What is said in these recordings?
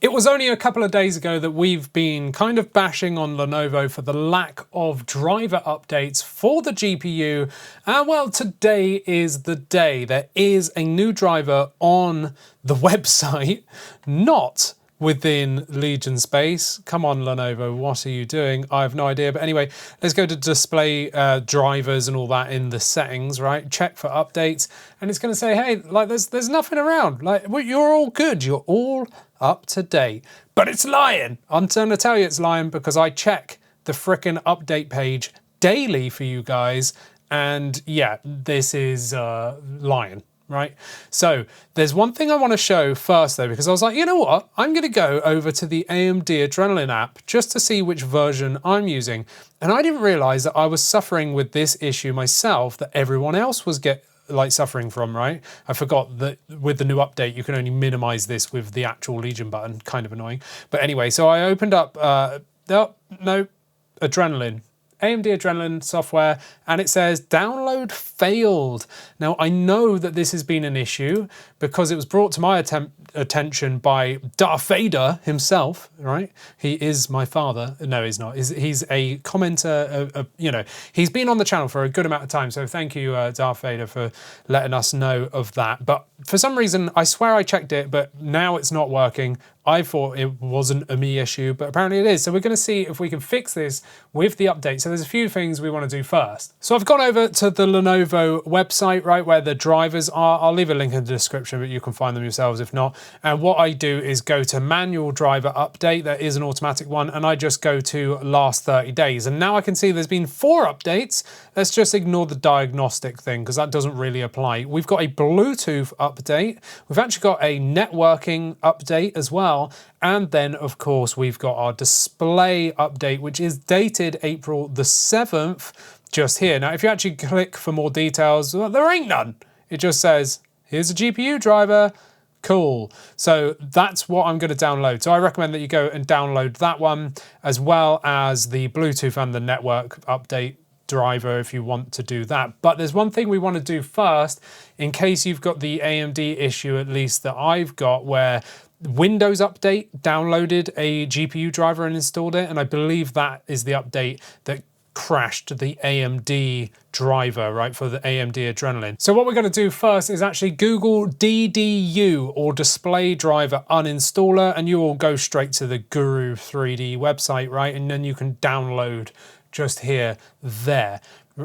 It was only a couple of days ago that we've been kind of bashing on Lenovo for the lack of driver updates for the GPU. And well, today is the day. There is a new driver on the website, not within Legion space. Come on, Lenovo, what are you doing? I have no idea. But anyway, let's go to display drivers and all that in the settings, right? Check for updates. And it's going to say, hey, like there's nothing around. Like, well, you're all good. You're all up to date. But it's lying. I'm going to tell you it's lying because I check the frickin' update page daily for you guys. And yeah, this is lying. Right, so there's one thing I want to show first though, because I was like, you know what, I'm going to go over to the AMD Adrenaline app just to see which version I'm using. And I didn't realize that I was suffering with this issue myself that everyone else was suffering from, right? I forgot that with the new update you can only minimize this with the actual Legion button, kind of annoying. But anyway, so I opened up Adrenaline. AMD Adrenaline software, and it says download failed. Now I know that this has been an issue because it was brought to my attention by Darth Vader himself, right? He is my father. No, he's not. He's a commenter, you know, he's been on the channel for a good amount of time, so thank you, Darth Vader, for letting us know of that. But for some reason, I swear I checked it, but now it's not working. I thought it wasn't a me issue, but apparently it is. So we're going to see if we can fix this with the update. So there's a few things we want to do first. So I've gone over to the Lenovo website, right, where the drivers are. I'll leave a link in the description, but you can find them yourselves if not. And what I do is go to manual driver update. There is an automatic one, and I just go to last 30 days. And now I can see there's been 4 updates. Let's just ignore the diagnostic thing because that doesn't really apply. We've got a Bluetooth update. We've actually got a networking update as well. And then, of course, we've got our display update, which is dated April the 7th, just here. Now, if you actually click for more details, well, there ain't none. It just says, here's a GPU driver. Cool. So that's what I'm going to download. So I recommend that you go and download that one, as well as the Bluetooth and the network update driver if you want to do that. But there's one thing we want to do first, in case you've got the AMD issue, at least that I've got, where Windows Update downloaded a GPU driver and installed it, and I believe that is the update that crashed the AMD driver, right, for the AMD Adrenaline. So what we're going to do first is actually Google DDU, or Display Driver Uninstaller, and you will go straight to the Guru 3D website, right, and then you can download just here, there.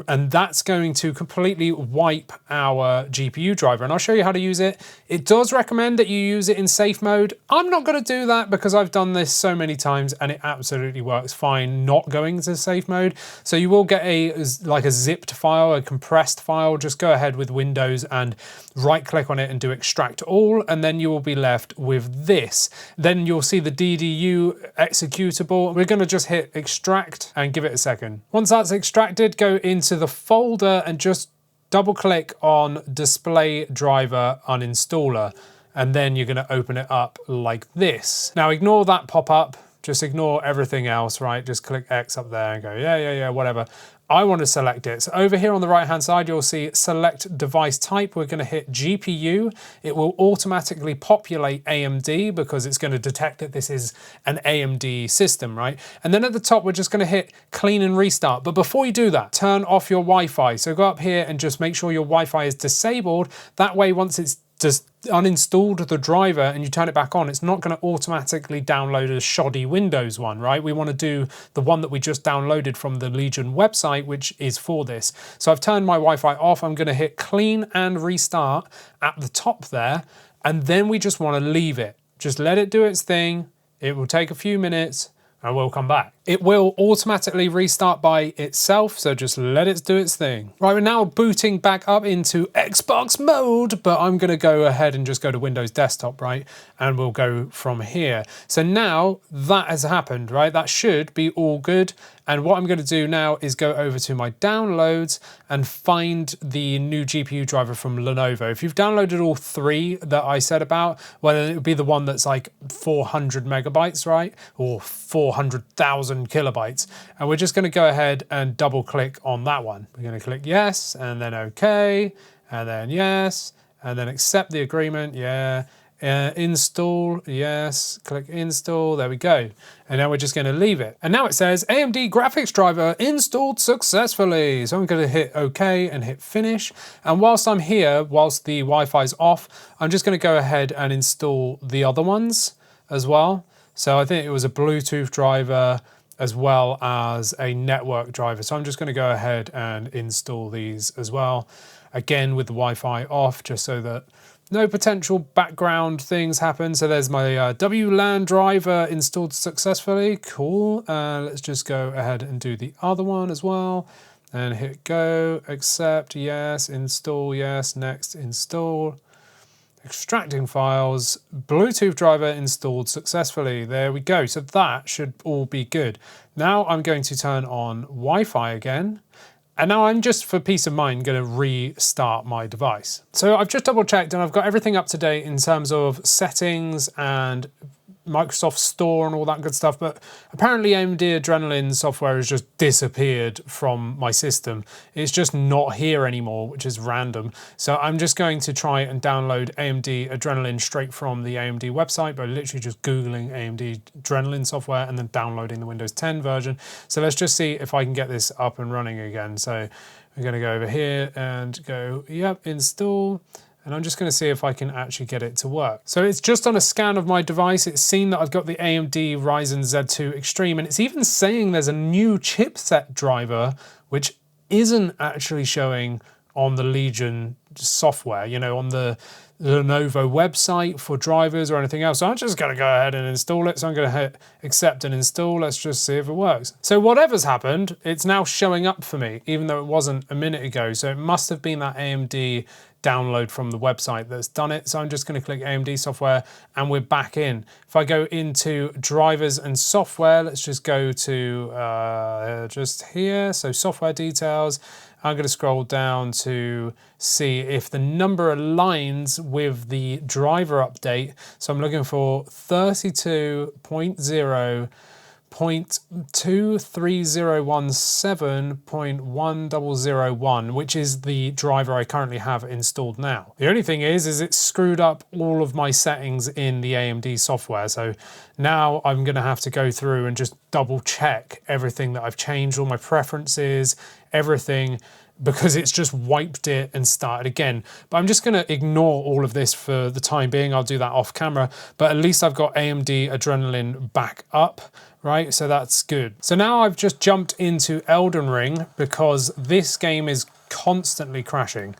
And that's going to completely wipe our GPU driver. And I'll show you how to use it. It does recommend that you use it in safe mode. I'm not going to do that because I've done this so many times and it absolutely works fine not going to safe mode. So you will get a zipped file, a compressed file. Just go ahead with Windows and right click on it and do extract all, and then you will be left with this. Then you'll see the DDU executable. We're going to just hit extract and give it a second. Once that's extracted, go into the folder and just double click on Display Driver Uninstaller, and then you're going to open it up like this. Now ignore that pop-up, just ignore everything else, right? Just click X up there and go, yeah, whatever. I want to select it. So over here on the right hand side, you'll see select device type. We're going to hit GPU. It will automatically populate AMD because it's going to detect that this is an AMD system, right? And then at the top, we're just going to hit clean and restart. But before you do that, turn off your Wi-Fi. So go up here and just make sure your Wi-Fi is disabled. That way, once it's just uninstalled the driver and you turn it back on, it's not going to automatically download a shoddy Windows one, right? We want to do the one that we just downloaded from the Legion website, which is for this. So I've turned my Wi-Fi off. I'm going to hit clean and restart at the top there, and then we just want to leave it. Just let it do its thing. It will take a few minutes and we'll come back. It will automatically restart by itself, so just let it do its thing. Right, we're now booting back up into Xbox mode, but I'm gonna go ahead and just go to Windows Desktop, right? And we'll go from here. So now that has happened, right? That should be all good. And what I'm gonna do now is go over to my downloads and find the new GPU driver from Lenovo. If you've downloaded all 3 that I said about, well, it would be the one that's like 400 megabytes, right? Or 400,000 kilobytes. And we're just going to go ahead and double click on that one. We're going to click yes, and then okay, and then yes, and then accept the agreement. Yeah, Install, yes, click install, there we go. And now we're just going to leave it. And now it says AMD graphics driver installed successfully. So I'm going to hit OK and hit finish. And whilst I'm here, whilst the Wi-Fi is off, I'm just going to go ahead and install the other ones as well. So I think it was a Bluetooth driver as well as a network driver. So I'm just going to go ahead and install these as well. Again, with the Wi-Fi off, just so that no potential background things happen. So there's my Wlan driver installed successfully. Cool. Let's just go ahead and do the other one as well. And hit go, accept, yes, install, yes, next, install. Extracting files, Bluetooth driver installed successfully. There we go. So that should all be good. Now I'm going to turn on Wi-Fi again. And now I'm just, for peace of mind, going to restart my device. So I've just double checked and I've got everything up to date in terms of settings and Microsoft Store and all that good stuff, but apparently AMD Adrenaline software has just disappeared from my system. It's just not here anymore, which is random. So I'm just going to try and download AMD Adrenaline straight from the AMD website by literally just Googling AMD Adrenaline software and then downloading the Windows 10 version. So let's just see if I can get this up and running again. So we're going to go over here and go, yep, install. And I'm just going to see if I can actually get it to work. So it's just on a scan of my device. It's seen that I've got the AMD Ryzen Z2 Extreme, and it's even saying there's a new chipset driver, which isn't actually showing on the Legion software, you know, on the Lenovo website for drivers or anything else. So I'm just going to go ahead and install it. So I'm going to hit accept and install. Let's just see if it works. So whatever's happened, it's now showing up for me, even though it wasn't a minute ago. So it must have been that AMD download from the website that's done it. So I'm just going to click AMD software and we're back in. If I go into drivers and software, let's just go to just here. So software details. I'm going to scroll down to see if the number aligns with the driver update. So I'm looking for 32.0.23017.1001, which is the driver I currently have installed now. The only thing is it screwed up all of my settings in the AMD software. So now I'm going to have to go through and just double check everything that I've changed, all my preferences, everything, because it's just wiped it and started again. But I'm just going to ignore all of this for the time being. I'll do that off camera, but at least I've got AMD Adrenaline back up, right? So that's good. So now I've just jumped into Elden Ring because this game is constantly crashing.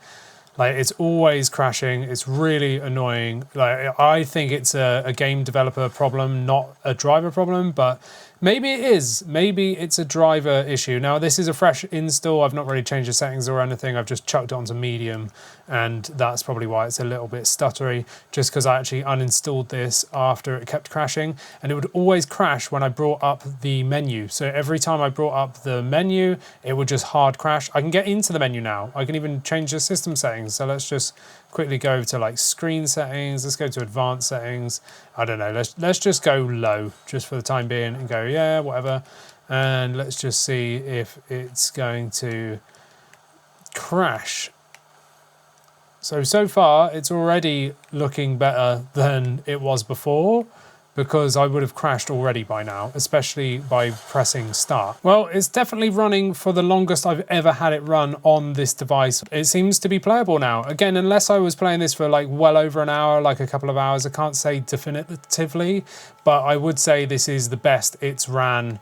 Like, it's always crashing. It's really annoying. Like, I think it's a game developer problem, not a driver problem, but maybe it is. Maybe it's a driver issue. Now, this is a fresh install. I've not really changed the settings or anything. I've just chucked it onto medium, and that's probably why it's a little bit stuttery, just because I actually uninstalled this after it kept crashing, and it would always crash when I brought up the menu. So every time I brought up the menu, it would just hard crash. I can get into the menu now. I can even change the system settings. So let's just quickly go to like screen settings. Let's go to advanced settings. I don't know. Let's just go low just for the time being and go, yeah, whatever. And let's just see if it's going to crash. So far it's already looking better than it was before, because I would have crashed already by now, especially by pressing start. Well, it's definitely running for the longest I've ever had it run on this device. It seems to be playable now. Again, unless I was playing this for like well over an hour, like a couple of hours, I can't say definitively, but I would say this is the best it's ran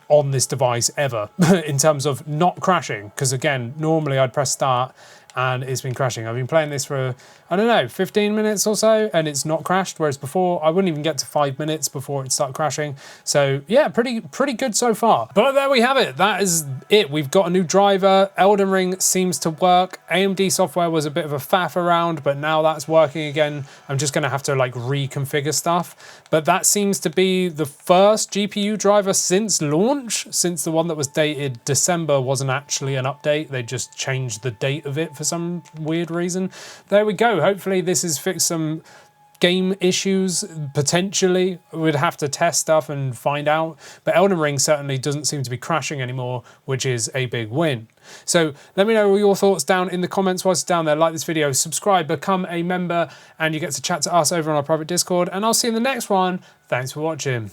on this device ever in terms of not crashing. Because again, normally I'd press start and it's been crashing. I've been playing this for, I don't know, 15 minutes or so, and it's not crashed, whereas before I wouldn't even get to 5 minutes before it started crashing. So yeah, pretty good so far. But there we have it. That is it. We've got a new driver. Elden Ring seems to work. AMD software was a bit of a faff around, but now that's working again. I'm just gonna have to like reconfigure stuff. But that seems to be the first GPU driver since launch, since the one that was dated December wasn't actually an update. They just changed the date of it for some weird reason. There we go. Hopefully this has fixed some game issues, potentially. We'd have to test stuff and find out. But Elden Ring certainly doesn't seem to be crashing anymore, which is a big win. So let me know all your thoughts down in the comments whilst down there. Like this video, subscribe, become a member, and you get to chat to us over on our private Discord. And I'll see you in the next one. Thanks for watching.